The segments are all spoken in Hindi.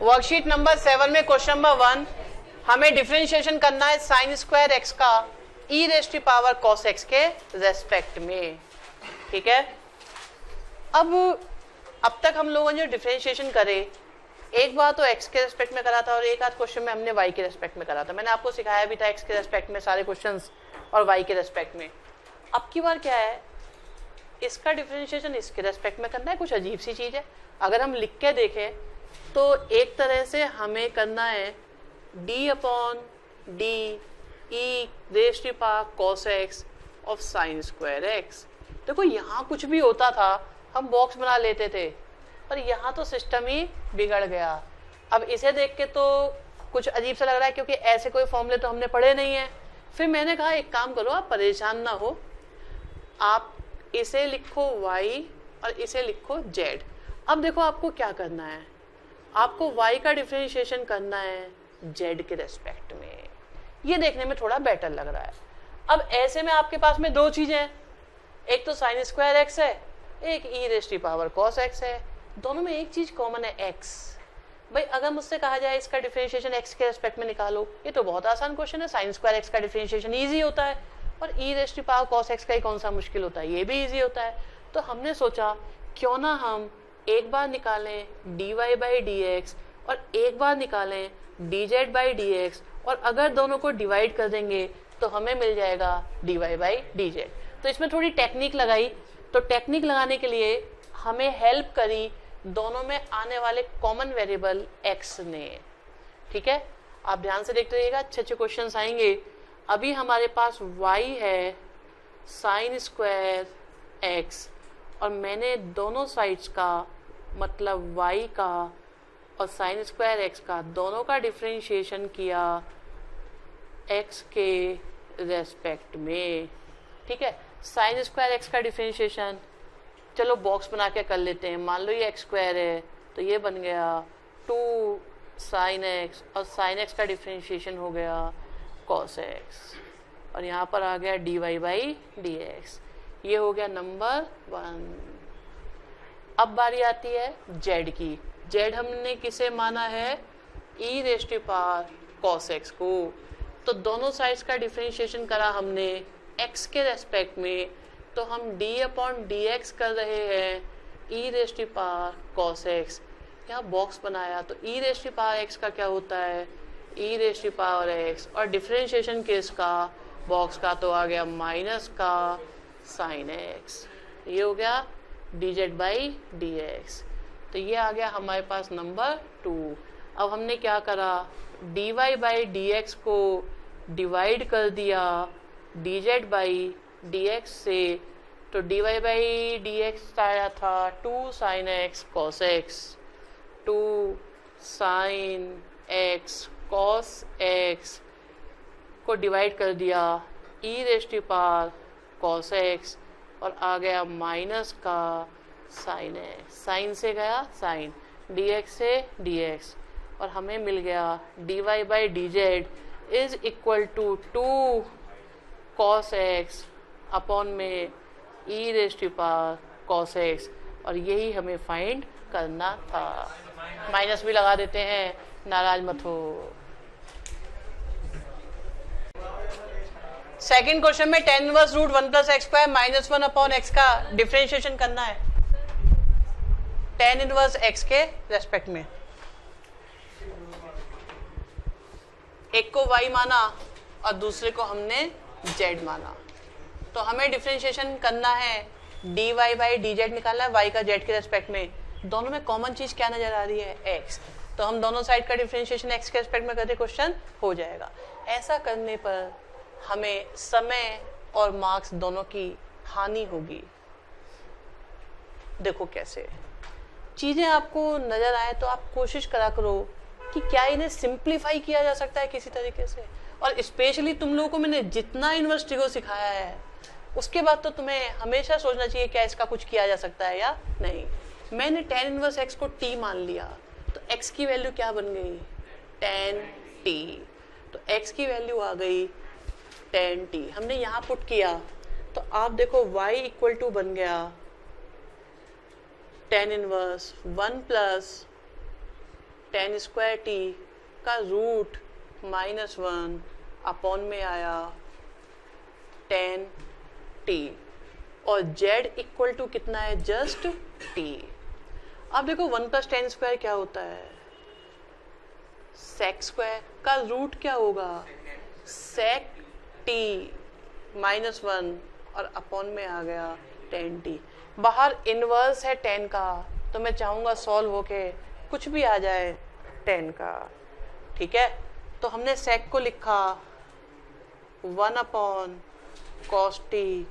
वर्कशीट नंबर 7 में क्वेश्चन नंबर 1 हमें डिफरेंशिएशन करना है साइन स्क्वायर एक्स का ई रेस्ट पावर कॉस एक्स के रेस्पेक्ट में। ठीक है, अब तक हम लोगों ने जो डिफरेंशिएशन करे एक बार तो एक्स के रेस्पेक्ट में करा था और एक आध क्वेश्चन में हमने वाई के रेस्पेक्ट में करा था। मैंने आपको सिखाया भी था एक्स के रेस्पेक्ट में सारे क्वेश्चंस और वाई के रेस्पेक्ट में। अब की बार क्या है, इसका डिफरेंशिएशन इसके रेस्पेक्ट में करना है। कुछ अजीब सी चीज है, अगर हम लिख के देखें तो एक तरह से हमें करना है d upon d e raised to power cos x of sine square x. देखो यहाँ कुछ भी होता था हम बॉक्स बना लेते थे, पर यहाँ तो सिस्टम ही बिगड़ गया। अब इसे देख के तो कुछ अजीब सा लग रहा है क्योंकि ऐसे कोई फॉर्मूले तो हमने पढ़े नहीं है। फिर मैंने कहा एक काम करो, आप परेशान ना हो, आप इसे लिखो y और इसे लिखो z। अब देखो आपको क्या करना है, आपको y का डिफरेंशिएशन करना है z के रेस्पेक्ट में। ये देखने में थोड़ा बेटर लग रहा है। अब ऐसे में आपके पास में दो चीजें हैं, एक तो साइन स्क्वायर एक्स है, एक e raised to power cos x है। दोनों में एक चीज कॉमन है, एक्स। भाई अगर मुझसे कहा जाए इसका डिफरेंशिएशन एक्स के रेस्पेक्ट में निकालो, ये तो बहुत आसान क्वेश्चन है। साइन स्क्वायर एक्स का डिफरेंशिएशन इजी होता है और e raised to power cos x का ही कौन सा मुश्किल होता है, ये भी इजी होता है। तो हमने सोचा क्यों ना हम एक बार निकालें dy बाई डी एक्स और एक बार निकालें dz बाई डी एक्स, और अगर दोनों को डिवाइड कर देंगे तो हमें मिल जाएगा dy बाई dz। तो इसमें थोड़ी टेक्निक लगाई, तो टेक्निक लगाने के लिए हमें हेल्प करी दोनों में आने वाले कॉमन वेरिएबल x ने। ठीक है, आप ध्यान से देखते रहिएगा, अच्छे अच्छे क्वेश्चन आएंगे। अभी हमारे पास y है साइन स्क्वायर x और मैंने दोनों साइड्स का मतलब y का और साइन स्क्वायर x का दोनों का डिफरेंशिएशन किया x के रेस्पेक्ट में। ठीक है, साइन स्क्वायर x का डिफरेंशिएशन चलो बॉक्स बना के कर लेते हैं। मान लो ये एक्स स्क्वायर है तो ये बन गया 2 साइन एक्स और साइन एक्स का डिफरेंशिएशन हो गया कॉस एक्स और यहाँ पर आ गया d y by d x. ये हो गया नंबर 1। अब बारी आती है जेड की। जेड हमने किसे माना है, e raised to power cos x को। तो दोनों साइड्स का डिफरेंशिएशन करा हमने एक्स के रेस्पेक्ट में, तो हम d अपॉन डी एक्स कर रहे हैं e raised to power cos x. यहाँ बॉक्स बनाया तो e raised to power x का क्या होता है, e raised to power x, और डिफरेंशिएशन किसका, बॉक्स का, तो आ गया माइनस का साइन एक्स। ये हो गया D z by d x. तो ये आ गया हमारे पास नंबर 2। अब हमने क्या करा, d y by d x को डिवाइड कर दिया d z by d x से, तो d y by d x आया था 2 sine x cos x, 2 sine x cos x को डिवाइड कर दिया e raised to power cos x और आ गया माइनस का साइन एक्स। साइन से गया साइन, डी एक्स से डी एक्स, और हमें मिल गया d y by d z is equal to 2 cos x upon में e raised to power cos x, और यही हमें फाइंड करना था। माइनस भी लगा देते हैं, नाराज मत हो। सेकंड क्वेश्चन में tan inverse root 1 plus x square minus 1 upon x का डिफरेंशिएशन करना है tan इनवर्स एक्स के रेस्पेक्ट में। एक को y माना और दूसरे को हमने z माना, तो हमें डिफरेंशिएशन करना है dy बाई डी जेड निकालना है y का z के रेस्पेक्ट में। दोनों में कॉमन चीज क्या नजर आ रही है, x, तो हम दोनों साइड का डिफरेंशिएशन x के रेस्पेक्ट में करते क्वेश्चन हो जाएगा। ऐसा करने पर हमें समय और मार्क्स दोनों की हानि होगी। देखो कैसे चीजें आपको नजर आए तो आप कोशिश करा करो कि क्या इन्हें सिंप्लीफाई किया जा सकता है किसी तरीके से। और स्पेशली तुम लोगों को मैंने जितना यूनिवर्सिटी को सिखाया है उसके बाद तो तुम्हें हमेशा सोचना चाहिए क्या इसका कुछ किया जा सकता है या नहीं। मैंने tan इनवर्स x को t मान लिया, तो x की वैल्यू क्या बन गई, tan t, तो x की वैल्यू आ गई tan t। हमने यहाँ पुट किया तो आप देखो y इक्वल टू बन गया tan inverse 1 plus ten square T का रूट -1 अपॉन में आया टेन टी और z इक्वल टू कितना है, जस्ट t। अब देखो 1 प्लस टेन स्क्वायर क्या होता है, सेक स्क्वायर का रूट क्या होगा, सेक t -1 और अपॉन में आ गया टेन टी। बाहर इनवर्स है 10 का, तो मैं चाहूंगा सॉल्व होके कुछ भी आ जाए 10 का, ठीक है। तो हमने सेक को लिखा 1 अपॉन कॉस टी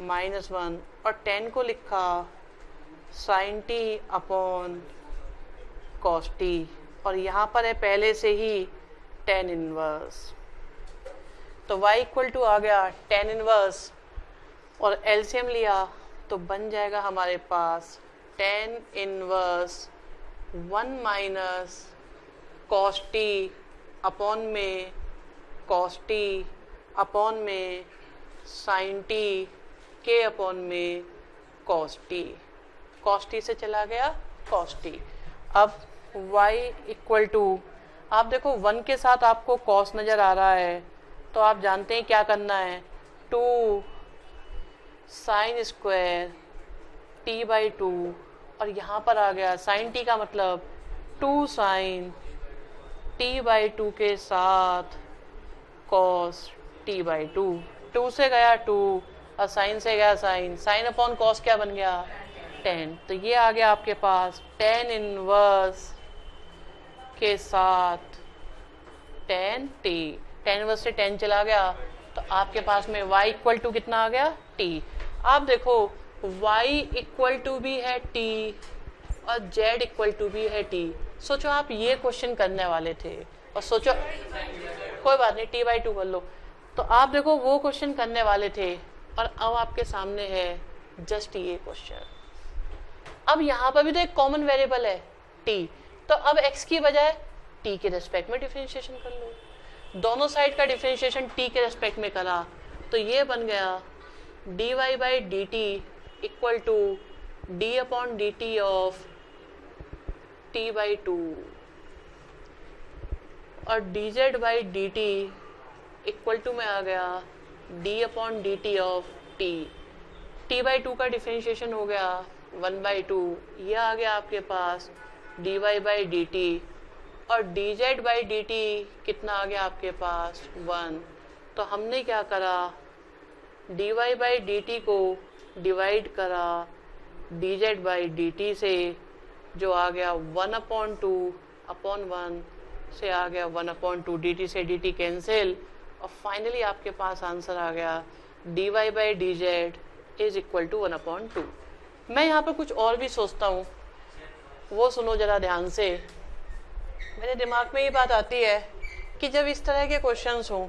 -1 और 10 को लिखा sine t upon cos t, और यहाँ पर है पहले से ही टेन इनवर्स। तो y इक्वल टू आ गया टेन इनवर्स और एलसीएम लिया तो बन जाएगा हमारे पास tan inverse 1 minus cos t upon में कॉस टी अपॉन में साइन टी के अपॉन में कॉस टी से चला गया कॉस टी। अब y इक्वल टू, आप देखो 1 के साथ आपको कॉस नज़र आ रहा है, तो आप जानते हैं क्या करना है, 2 साइन स्क्वायर टी बाई 2, और यहाँ पर आ गया साइन टी का मतलब 2 साइन टी बाई 2 के साथ कॉस टी बाई 2। 2 से गया 2 और साइन से गया साइन, साइन अपॉन कॉस क्या बन गया 10। तो ये आ गया आपके पास टेन इनवर्स के साथ टेन टी, टेन इनवर्स से 10 चला गया, तो आपके पास में y इक्वल टू कितना आ गया t। आप देखो y इक्वल टू भी है t और z इक्वल टू भी है t। सोचो आप ये क्वेश्चन करने वाले थे और सोचो, कोई बात नहीं t बाई 2 कर लो, तो आप देखो वो क्वेश्चन करने वाले थे और अब आपके सामने है जस्ट ये क्वेश्चन। अब यहाँ पर भी तो एक कॉमन वेरिएबल है t, तो अब x की बजाय t के रेस्पेक्ट में डिफरेंशिएशन कर लो। दोनों साइड का डिफरेंशिएशन t के रेस्पेक्ट में करा तो ये बन गया dy by d t equal to d upon d t of t by 2 और dz by d t equal to में आ गया d upon d t of t by 2 का डिफरेंशिएशन हो गया 1 बाई 2, यह आ गया आपके पास dy बाई डी टी और dz बाई डी टी कितना आ गया आपके पास 1। तो हमने क्या करा, dy बाई डी टी को डिवाइड करा dz बाई डी टी से, जो आ गया 1 अपॉन 2 अपॉन 1 से आ गया 1 अपॉन 2, डी टी से डी टी कैंसिल, और फाइनली आपके पास आंसर आ गया dy by d z is equal to 1 upon 2। मैं यहाँ पर कुछ और भी सोचता हूँ, वो सुनो जरा ध्यान से। मेरे दिमाग में ये बात आती है कि जब इस तरह के क्वेश्चंस हों,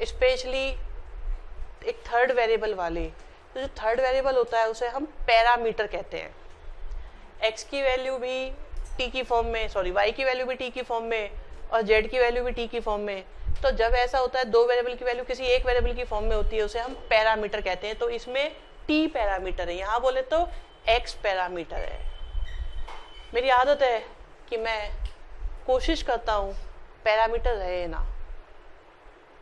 स्पेशली एक थर्ड वेरिएबल वाले, तो जो थर्ड वेरिएबल होता है उसे हम पैरामीटर कहते हैं। x की वैल्यू भी t की फॉर्म में, सॉरी y की वैल्यू भी t की फॉर्म में और z की वैल्यू भी t की फॉर्म में। तो जब ऐसा होता है दो वेरिएबल की वैल्यू किसी एक वेरिएबल की फॉर्म में होती है, उसे हम पैरामीटर कहते हैं। तो इसमें t पैरामीटर है, यहाँ बोले तो x पैरामीटर है। मेरी आदत है कि मैं कोशिश करता हूँ पैरामीटर रहे ना,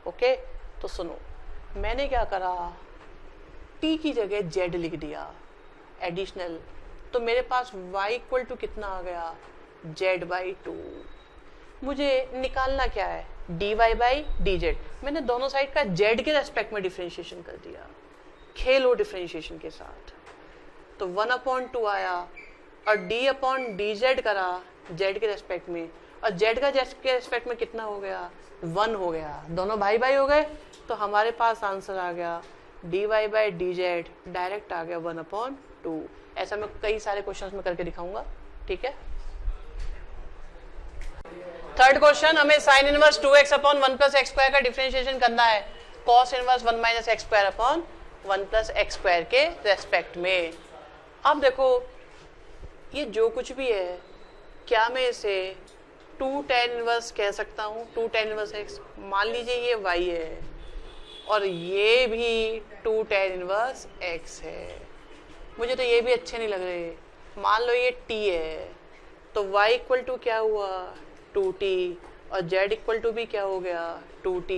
ओके। तो सुनो, मैंने क्या करा, t की जगह z लिख दिया एडिशनल, तो मेरे पास y इक्वल टू कितना आ गया z बाई 2। मुझे निकालना क्या है, dy बाई डी जेड। मैंने दोनों साइड का z के रेस्पेक्ट में डिफरेंशिएशन कर दिया, खेलो डिफरेंशिएशन के साथ। तो 1 अपॉन 2 आया और d अपॉन डी जेड करा z के रेस्पेक्ट में, और z का z के रेस्पेक्ट में कितना हो गया 1 हो गया, दोनों भाई भाई हो गए। तो हमारे पास आंसर आ गया dy by d z direct आ गया 1 अपॉन 2। ऐसा मैं कई सारे क्वेश्चंस में करके दिखाऊंगा, ठीक है। थर्ड क्वेश्चन, हमें sine inverse 2x upon 1 plus x square का डिफरेंशिएशन करना है cos inverse 1 minus x square upon 1 plus x square के रेस्पेक्ट में। अब देखो ये जो कुछ भी है, क्या मैं इसे 2 tan इनवर्स कह सकता हूँ, 2 tan इनवर्स x। मान लीजिए ये y है और ये भी 2 tan इनवर्स x है, मुझे तो ये भी अच्छे नहीं लग रहे। मान लो ये t है, तो y इक्वल टू क्या हुआ 2t और z इक्वल टू भी क्या हो गया 2t।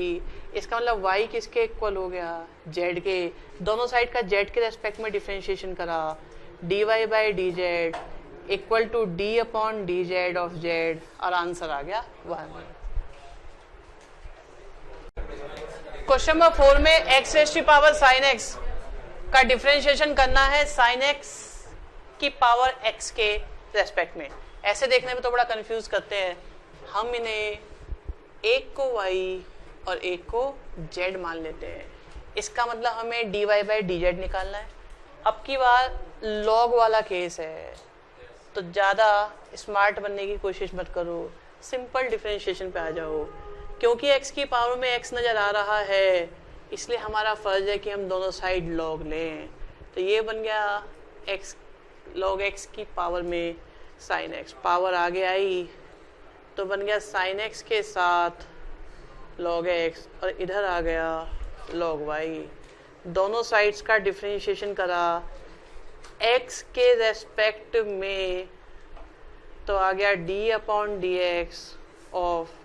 इसका मतलब y किसके इक्वल हो गया z के। दोनों साइड का z के रेस्पेक्ट में डिफरेंशिएशन करा, dy by d z equal to d upon d z of z और आंसर आ गया 1। क्वेश्चन नंबर 4 में x raise to power sine x का डिफरेंशिएशन करना है साइन x की पावर x के रेस्पेक्ट में। ऐसे देखने में तो बड़ा कंफ्यूज करते हैं, हम इन्हें एक को y और एक को z मान लेते हैं। इसका मतलब हमें dy बाई डी जेड निकालना है। अब की बार लॉग वाला केस है तो ज़्यादा स्मार्ट बनने की कोशिश मत करो, सिंपल डिफरेंशिएशन पे आ जाओ। क्योंकि x की पावर में x नज़र आ रहा है इसलिए हमारा फ़र्ज है कि हम दोनों साइड लॉग लें। तो ये बन गया x लॉग x की पावर में साइन x, पावर आगे आई तो बन गया साइन x के साथ लॉग x और इधर आ गया लॉग y। दोनों साइड्स का डिफरेंशिएशन करा x के रेस्पेक्ट में तो आ गया d upon D x of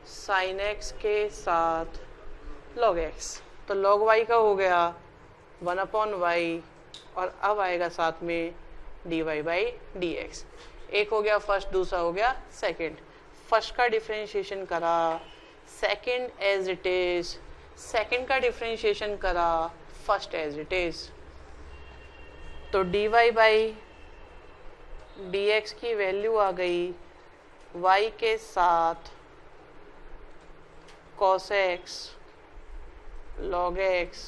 sign x के साथ log x। तो log y का हो गया 1 अपॉन y और अब आएगा साथ में dy बाई डी एक्स। एक हो गया फर्स्ट, दूसरा हो गया सेकंड। फर्स्ट का डिफरेंशिएशन करा, second as it is, second का डिफरेंशिएशन करा, फर्स्ट एज इट इज। तो dy बाई डी एक्स की वैल्यू आ गई y के साथ cos x log x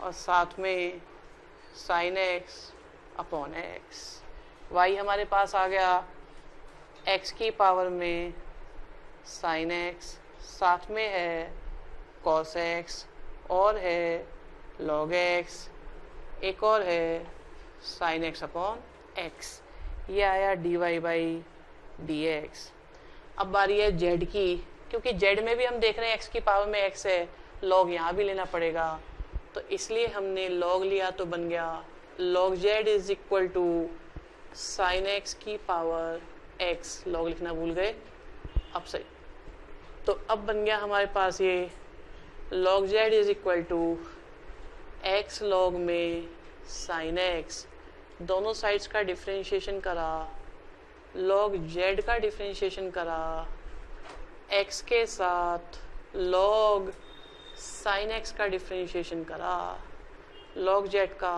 और साथ में sin x upon x। y हमारे पास आ गया x की पावर में sin x, साथ में है cos x और है log x, एक और है sin x अपॉन x। ये आया dy बाई डी एक्स। अब बारी है z की, क्योंकि z में भी हम देख रहे हैं x की पावर में x है, log यहाँ भी लेना पड़ेगा तो इसलिए हमने log लिया तो बन गया log z is equal to sine x की पावर x। log लिखना भूल गए, अब सही। तो अब बन गया हमारे पास ये log z is equal to x log में साइन x। दोनों साइड्स का डिफरेंशिएशन करा, log z का डिफरेंशिएशन करा x के साथ log sin x का डिफरेंशिएशन करा, log z का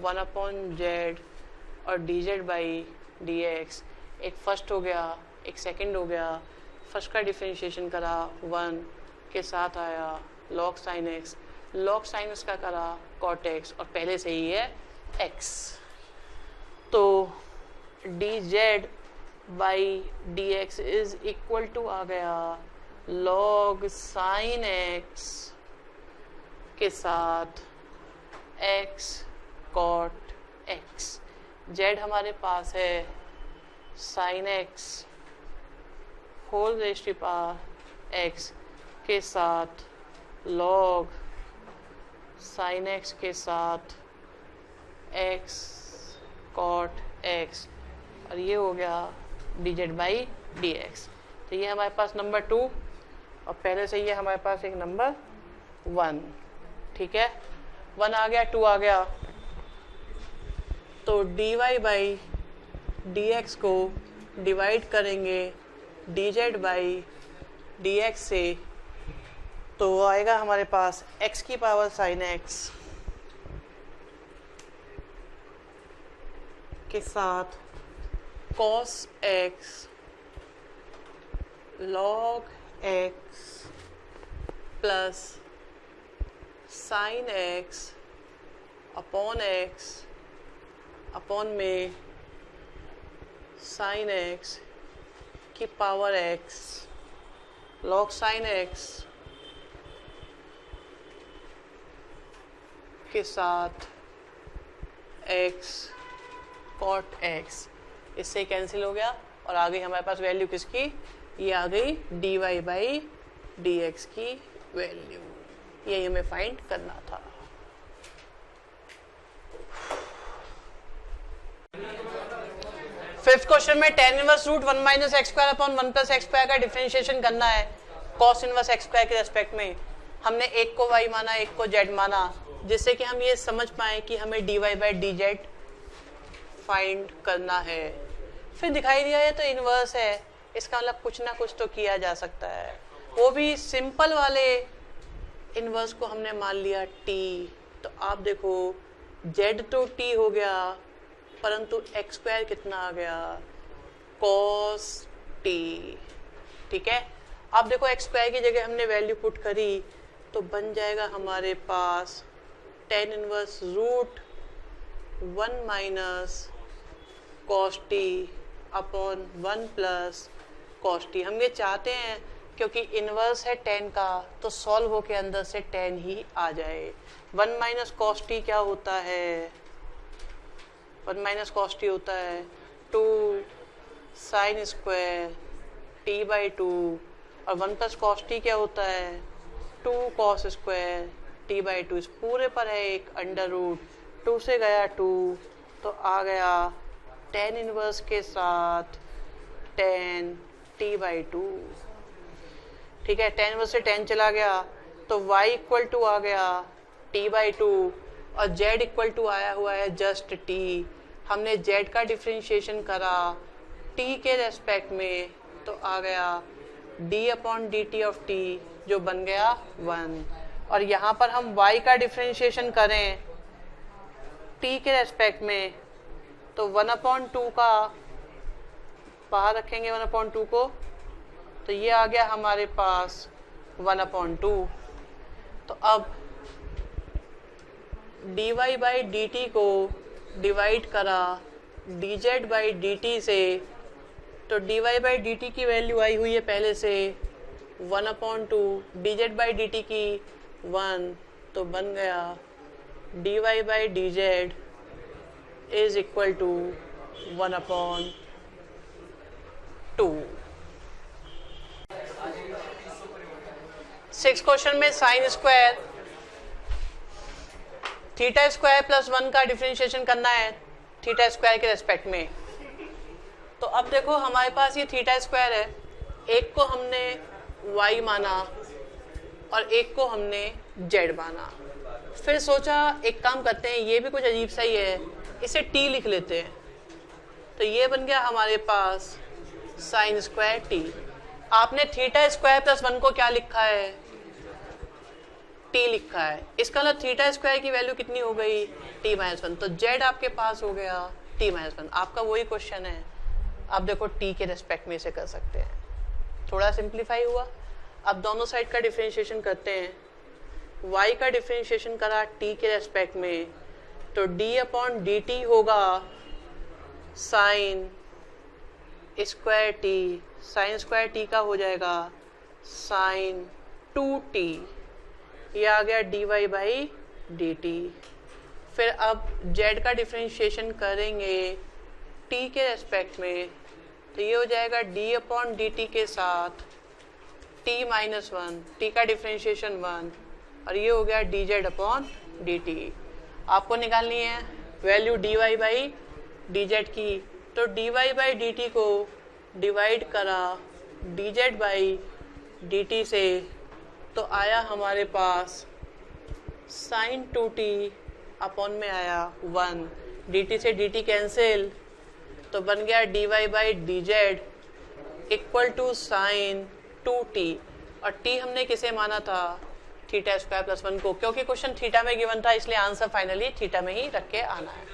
1 अपॉन z और dz बाई डी एक्स। एक फर्स्ट हो गया, एक सेकंड हो गया। फर्स्ट का डिफरेंशिएशन करा 1 के साथ आया log sin x, log sin x का करा cot x और पहले से ही है x। तो dz by d x is equal to आ गया log sin x के साथ x cot x। z हमारे पास है sin x whole raise to power x के साथ log sin x के साथ x cot x और ये हो गया dz बाई डी एक्स। तो ये हमारे पास नंबर 2 और पहले से ये हमारे पास एक नंबर 1। ठीक है, 1 आ गया, 2 आ गया। तो dy बाई डी एक्स को डिवाइड करेंगे dz बाई डी एक्स से तो आएगा हमारे पास x की पावर साइन x के साथ cos x log x plus sin x upon x upon में sin x की power x log sin x के साथ x cot x। इससे कैंसिल हो गया और आ गई हमारे पास वैल्यू किसकी, ये आ गई dy बाई डी एक्स की वैल्यू। यही हमें फाइंड करना था। फिफ्थ क्वेश्चन में tan inverse root 1 minus x square upon 1 plus x square का डिफरेंशिएशन करना है cos इनवर्स एक्स स्क्वायर के रेस्पेक्ट में। हमने एक को y माना, एक को z माना, जिससे कि हम ये समझ पाए कि हमें dy by d Z find करना है। फिर दिखाई दिया है तो इनवर्स है, इसका मतलब कुछ ना कुछ तो किया जा सकता है। वो भी सिंपल वाले इनवर्स को हमने मान लिया t। तो आप देखो z तो t हो गया, परंतु एक्स स्क्वायर कितना आ गया, cos t। ठीक है, अब देखो एक्स स्क्वायर की जगह हमने वैल्यू पुट करी तो बन जाएगा हमारे पास tan inverse root 1 minus cos t upon 1 plus cos t। हम ये चाहते हैं क्योंकि इनवर्स है tan का, तो सॉल्व हो के अंदर से tan ही आ जाए। 1 माइनस cos t क्या होता है, 1 माइनस cos t होता है 2 साइन स्क्वायर t बाई 2, और 1 प्लस cos t क्या होता है 2 cos स्क्वायर t बाई 2। इस पूरे पर है एक अंडर रूट, 2 से गया 2 तो आ गया tan इनवर्स के साथ tan t बाई 2। ठीक है, tan इनवर्स से tan चला गया तो y इक्वल टू आ गया t बाई 2, और z इक्वल टू आया हुआ है जस्ट t। हमने z का डिफरेंशिएशन करा t के रेस्पेक्ट में तो आ गया d upon d t of t, जो बन गया 1। और यहाँ पर हम y का डिफरेंशिएशन करें t के रेस्पेक्ट में तो 1 अपॉन 2 का बाहर रखेंगे 1 अपॉन 2 को, तो ये आ गया हमारे पास 1 अपॉन 2। तो अब dy बाई डी टी को डिवाइड करा dz बाई डी टी से, तो dy बाई डी टी की वैल्यू आई हुई है पहले से 1 upon 2, dz by d t की 1, तो बन गया dy by d z is equal to 1 upon 2। 6 question में sine square theta square plus 1 का डिफरेंशिएशन करना है थीटा स्क्वायर के रेस्पेक्ट में। तो अब देखो हमारे पास ये थीटा स्क्वायर है, एक को हमने y माना और एक को हमने z माना। फिर सोचा एक काम करते हैं, ये भी कुछ अजीब सा ही है, इसे t लिख लेते हैं। तो ये बन गया हमारे पास साइन स्क्वायर t। आपने थीटा स्क्वायर प्लस 1 को क्या लिखा है, t लिखा है। इसका मतलब थीटा स्क्वायर की वैल्यू कितनी हो गई t माइनस 1, तो z आपके पास हो गया t माइनस 1। आपका वही क्वेश्चन है, आप देखो t के रेस्पेक्ट में इसे कर सकते हैं, थोड़ा सिंप्लीफाई हुआ। अब दोनों साइड का डिफरेंशिएशन करते हैं। y का डिफरेंशिएशन करा t के रेस्पेक्ट में तो d अपॉन डी टी होगा sine square t, sine square t का हो जाएगा साइन 2t, ये आ गया dy बाई डी टी। फिर अब z का डिफरेंशिएशन करेंगे t के रेस्पेक्ट में, तो ये हो जाएगा d अपॉन डी टी के साथ t माइनस 1, t का डिफरेंशिएशन 1, और ये हो गया dz अपॉन डी टी। आपको निकालनी है वैल्यू dy बाई dz की, तो dy बाई डी टी को डिवाइड करा dz बाई डी टी से, तो आया हमारे पास साइन 2t अपॉन में आया 1, dt से dt कैंसिल, तो बन गया dy by d z equal to sine 2t। और t हमने किसे माना था, थीटा स्क्वायर प्लस 1 को, क्योंकि क्वेश्चन थीटा में गिवन था इसलिए आंसर फाइनली थीटा में ही रख के आना है।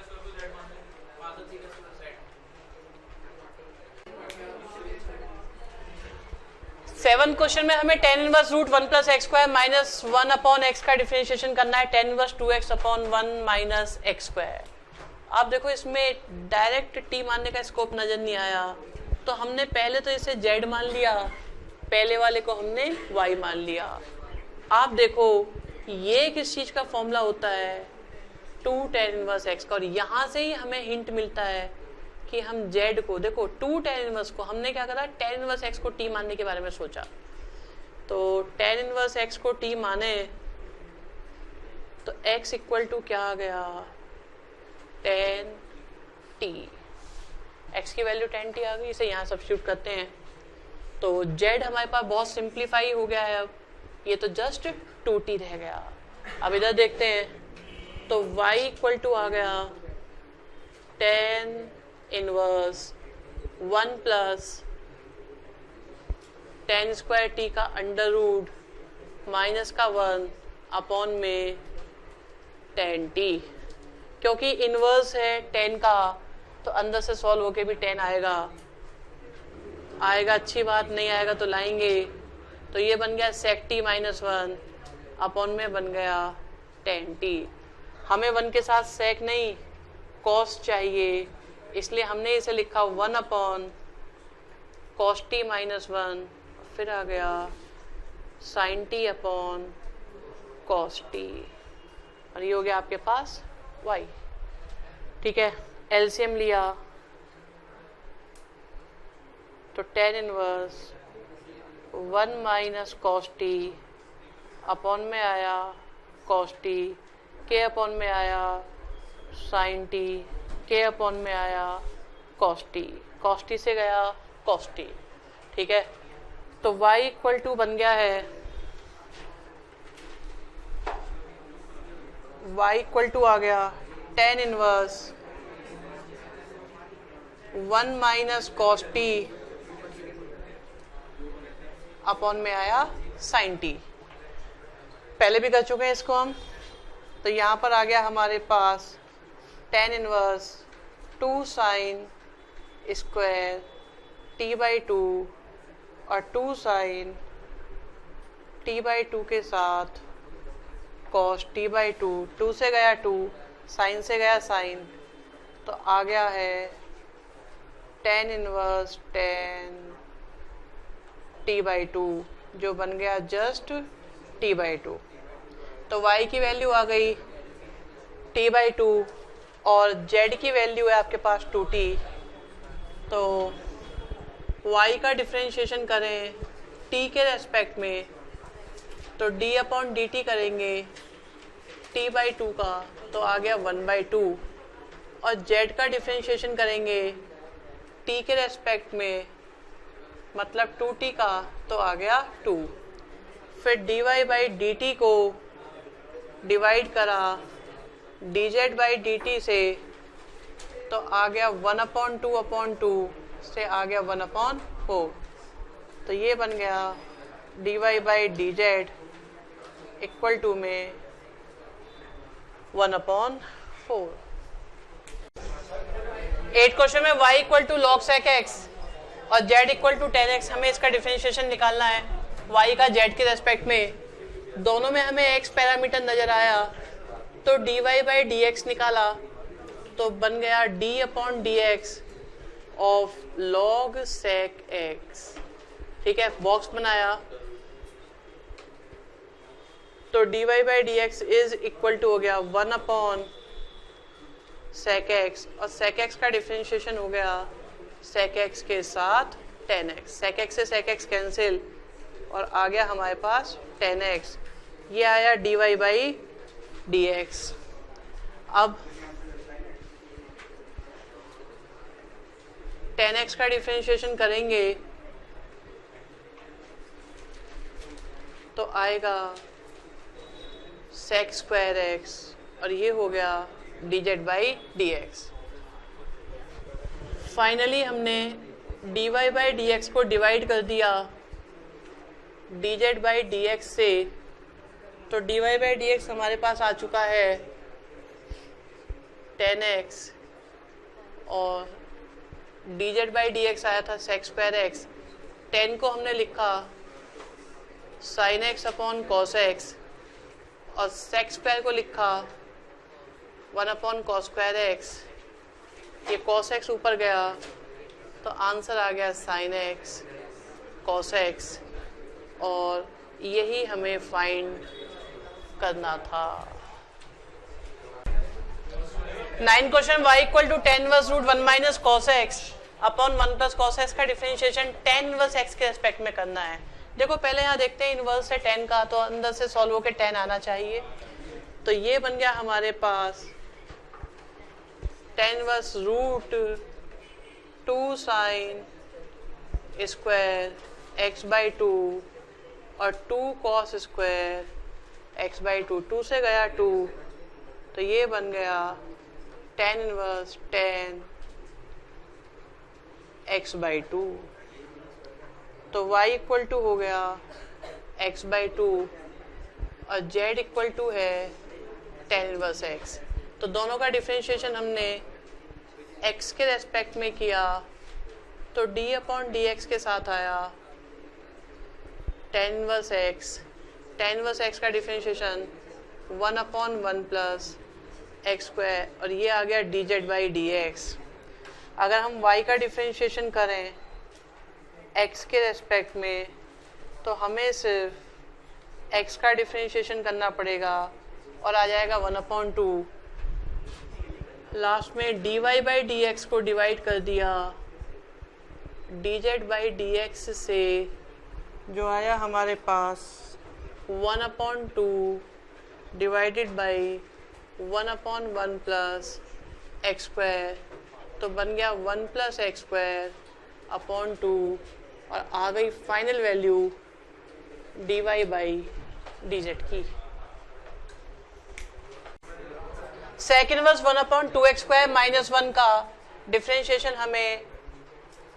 सेवन क्वेश्चन में हमें tan inverse root 1 plus x square minus 1 upon x का डिफरेंशिएशन करना है tan inverse 2x upon 1 minus x square. आप देखो इसमें डायरेक्ट t मानने का स्कोप नजर नहीं आया, तो हमने पहले तो इसे z मान लिया, पहले वाले को हमने y मान लिया। आप देखो ये किस चीज का फॉर्मूला होता है 2 tan इनवर्स x का, और यहाँ से ही हमें हिंट मिलता है कि हम z को देखो 2 tan इनवर्स को हमने क्या करा, tan इनवर्स x को t मानने के बारे में सोचा। तो tan इनवर्स x को t माने तो x इक्वल टू क्या आ गया tan t। x की वैल्यू 10t आ गई, इसे यहाँ सब्स्टिट्यूट करते हैं तो z हमारे पास बहुत सिंप्लीफाई हो गया है। अब ये तो जस्ट 2t रह गया। अब इधर देखते हैं तो y इक्वल टू आ गया tan inverse 1 plus tan square t का अंडर रूट माइनस का 1 अपॉन में tan t। क्योंकि इनवर्स है tan का तो अंदर से सॉल्व होके भी tan आएगा, अच्छी बात, नहीं आएगा तो लाएंगे। तो ये बन गया sec t माइनस 1 अपॉन में बन गया tan t। हमें 1 के साथ sec नहीं cos चाहिए, इसलिए हमने इसे लिखा 1 अपॉन cos t माइनस 1, फिर आ गया sin t upon cos t, और ये हो गया आपके पास y। ठीक है, एलसीएम लिया तो tan inverse 1 minus cos t upon में आया cos t, k अपॉन में आया sin t, k अपॉन में आया cos t से गया cos t। ठीक है, तो y इक्वल टू बन गया है, y इक्वल टू आ गया tan inverse 1 minus cos t upon में आया sin t। पहले भी कर चुके हैं इसको हम, तो यहाँ पर आ गया हमारे पास tan inverse 2 sin square t by 2 और 2 sin t बाई 2 के साथ cos t बाई 2, 2 से गया 2, sin से गया sin, तो आ गया है tan inverse tan t by 2 जो बन गया जस्ट t बाई 2। तो y की वैल्यू आ गई t बाई 2 और z की वैल्यू है आपके पास 2t। तो y का डिफरेंशिएशन करें t के रेस्पेक्ट में तो d अपॉन dt करेंगे t बाई 2 का, तो आ गया 1 बाई 2, और z का डिफरेंशिएशन करेंगे t के रेस्पेक्ट में मतलब 2t का, तो आ गया 2। फिर dy बाई dt को डिवाइड करा dz बाई dt से, तो आ गया 1 अपॉन 2 से आ गया 1 अपॉन 4। तो ये बन गया dy by dz equal to में 1 अपॉन 4। 8 क्वेश्चन में y equal to log sec x और z equal to tan x, हमें इसका डिफरेंशिएशन निकालना है y का z के रेस्पेक्ट में। दोनों में हमें x पैरामीटर नजर आया तो dy बाई dx निकाला, तो बन गया d upon dx of log sec x। ठीक है, बॉक्स बनाया तो dy by dx is equal to हो गया 1 अपॉन sec x, और sec x का डिफरेंशिएशन हो गया sec x के साथ tan x। sec x से sec x कैंसिल और आ गया हमारे पास tan x, ये आया dy बाई dx। अब tan x का डिफरेंशिएशन करेंगे तो आएगा sec स्क्वायर x और ये हो गया dz बाई dx। फाइनली हमने dy बाई dx को डिवाइड कर दिया dz बाई dx से, तो dy बाई dx हमारे पास आ चुका है tan x और dz बाई dx आया था sec स्क्वायर x। tan को हमने लिखा sin x upon cos x और sec स्क्वायर को लिखा 1 अपॉन cos स्क्वायर x। ये cos x ऊपर गया तो आंसर आ गया sin x cos x, और यही हमें फाइंड करना था। 9 question y equal to tan inverse root 1 minus cos x upon 1 plus cos x का डिफरेंशिएशन tan इनवर्स x के रेस्पेक्ट में करना है। देखो पहले यहाँ देखते हैं इनवर्स है tan का, तो अंदर से सॉल्व होकर tan आना चाहिए। तो ये बन गया हमारे पास tan inverse root 2 sine square x by 2 और 2 कॉस स्क्वायर एक्स बाई 2, 2 से गया 2 तो ये बन गया tan inverse tan x by 2। तो y इक्वल टू हो गया x बाई 2 और z इक्वल टू है tan इनवर्स x। तो दोनों का डिफरेंशिएशन हमने x के रेस्पेक्ट में किया तो d अपॉन डी एक्स के साथ आया tan inverse x। tan inverse x का differentiation 1 upon 1 plus x square और ये आ गया D z by d x. अगर हम y का डिफरेंशिएशन करें x के रेस्पेक्ट में तो हमें सिर्फ x का डिफरेंशिएशन करना पड़ेगा और आ जाएगा 1/2। लास्ट में dy बाई डी एक्स को डिवाइड कर दिया d z by d x से, जो आया हमारे पास 1/2 divided by 1/1 plus x square. तो बन गया 1 प्लस एक्स स्क्वायर अपॉन 2 और आ गई final value d y by d z की। Sec inverse 1/2 x square minus 1 का डिफरेंशिएशन हमें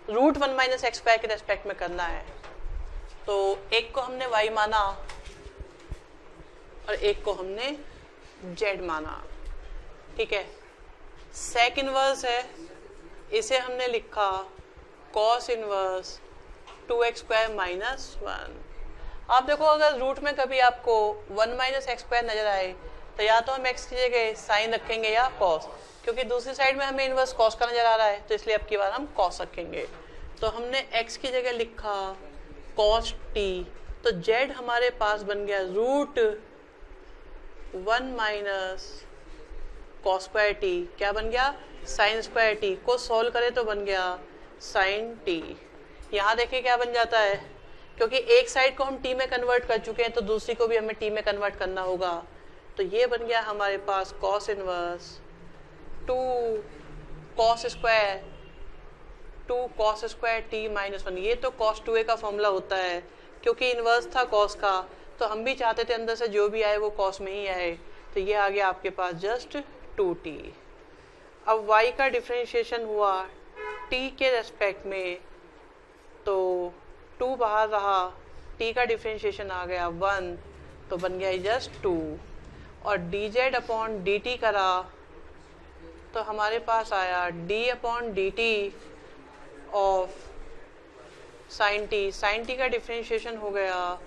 √1 माइनस एक्स स्क्वायर के रेस्पेक्ट में करना है। तो एक को हमने y माना और एक को हमने z माना, ठीक है। सेक इनवर्स है, इसे हमने लिखा cos inverse 2x square minus 1। आप देखो अगर रूट में कभी आपको 1 माइनस एक्स स्क्वायर नजर आए तो या तो हम x की जगह साइन रखेंगे या कॉस, क्योंकि दूसरी साइड में हमें इनवर्स कॉस का नजर आ रहा है तो इसलिए अब की बार हम कॉस रखेंगे। तो हमने x की जगह लिखा कॉस t, तो z हमारे पास बन गया √1 माइनस कॉस स्क्वायर टी। क्या बन गया? Sine square T. को सोल्व करें तो बन गया साइन टी। यहाँ देखिए क्या बन जाता है, क्योंकि एक साइड को हम टी में कन्वर्ट कर चुके हैं तो दूसरी को भी हमें टी में कन्वर्ट करना होगा। तो ये बन गया हमारे पास cos inverse 2 cos square t minus 1। ये तो कॉस 2a का फॉर्मूला होता है, क्योंकि इनवर्स था कॉस का तो हम भी चाहते थे अंदर से जो भी आए वो कॉस में ही आए। तो ये आ गया आपके पास जस्ट 2t। अब y का डिफरेंशिएशन हुआ t के रेस्पेक्ट में, तो 2 बाहर रहा, t का डिफरेंशिएशन आ गया 1 तो बन गया जस्ट 2। और dz अपॉन dt करा तो हमारे पास आया d upon dt of sine t। Sine t का डिफरेंशिएशन हो गया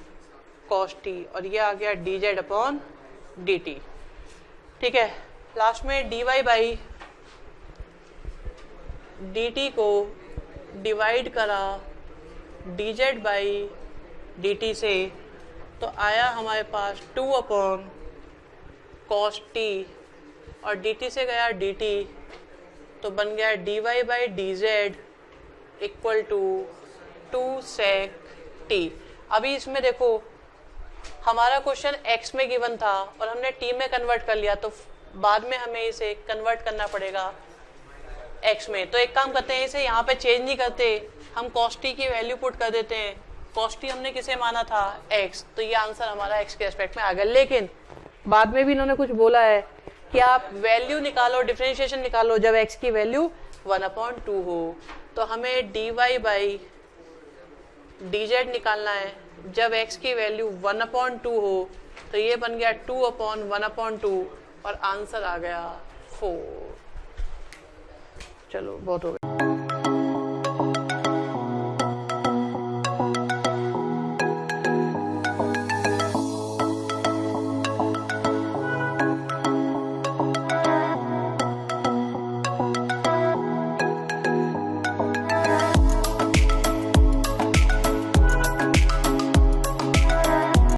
cos t और ये आ गया dz अपॉन dt, ठीक है। लास्ट में dy बाई dt को डिवाइड करा dz बाई dt से, तो आया हमारे पास 2 अपॉन cos t और dt से गया dt तो बन गया dy by dz equal to 2 sec t। अभी इसमें देखो हमारा क्वेश्चन x में गिवन था और हमने t में कन्वर्ट कर लिया, तो बाद में हमें इसे कन्वर्ट करना पड़ेगा x में। तो एक काम करते हैं, इसे यहाँ पे चेंज नहीं करते, हम cos t की वैल्यू पुट कर देते हैं। cos t हमने किसे माना था? x। तो ये आंसर हमारा x के रेस्पेक्ट में आ गया। लेकिन बाद में भी इन्होंने कुछ बोला है कि आप वैल्यू निकालो, डिफरेंशिएशन निकालो जब x की वैल्यू 1/2 हो। तो हमें dy बाई dz निकालना है जब x की वैल्यू 1/2 हो। तो ये बन गया 2/1/2 और आंसर आ गया 4। चलो बहुत हो गया।